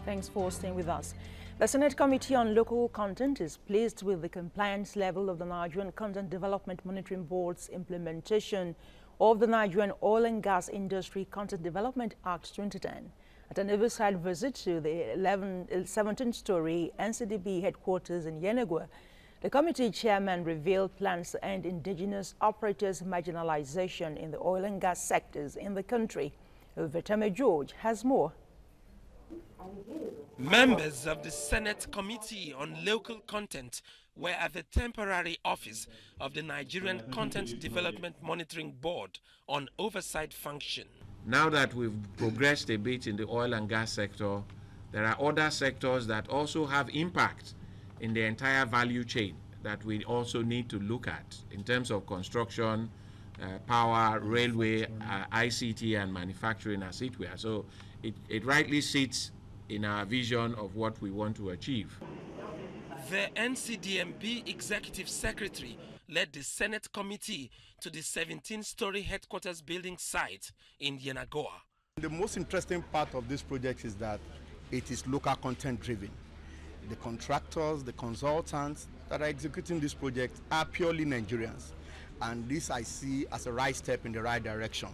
Thanks for staying with us. The Senate Committee on Local Content is pleased with the compliance level of the Nigerian Content Development Monitoring Board's implementation of the Nigerian Oil and Gas Industry Content Development Act 2010. At an oversight visit to the 17-story NCDB headquarters in Yenagoa, the committee chairman revealed plans to end indigenous operators' marginalization in the oil and gas sectors in the country. Vetame George has more. Members of the Senate Committee on Local Content were at the temporary office of the Nigerian Content Development Monitoring Board on oversight function. Now that we've progressed a bit in the oil and gas sector, there are other sectors that also have impact in the entire value chain that we also need to look at in terms of construction, power, railway, ICT, and manufacturing as it were. So it rightly sits in our vision of what we want to achieve. The NCDMB Executive Secretary led the Senate Committee to the 17-story headquarters building site in Yenagoa. The most interesting part of this project is that it is local content driven. The contractors, the consultants that are executing this project are purely Nigerians. And this I see as a right step in the right direction.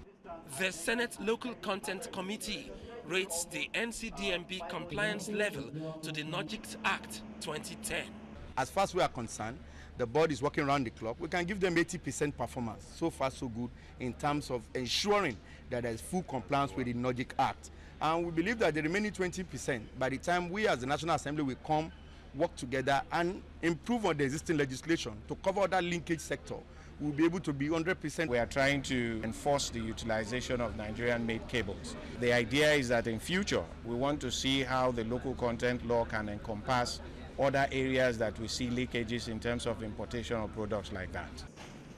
The Senate Local Content Committee rates the NCDMB compliance level to the NOGICT Act 2010. As far as we are concerned, the board is working around the clock. We can give them 80% performance. So far, so good in terms of ensuring that there is full compliance with the NOGICT Act. And we believe that the remaining 20%, by the time we as the National Assembly will come, work together and improve on the existing legislation to cover that linkage sector, we'll be able to be 100%. We are trying to enforce the utilization of Nigerian-made cables. The idea is that in future, we want to see how the local content law can encompass other areas that we see leakages in terms of importation of products like that.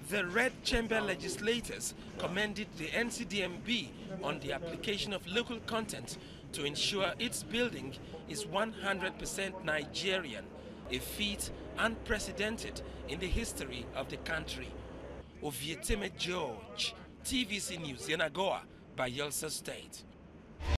The Red Chamber legislators commended the NCDMB on the application of local content to ensure its building is 100% Nigerian, a feat unprecedented in the history of the country. Vetame George, TVC News, Yenagoa, Bayelsa State.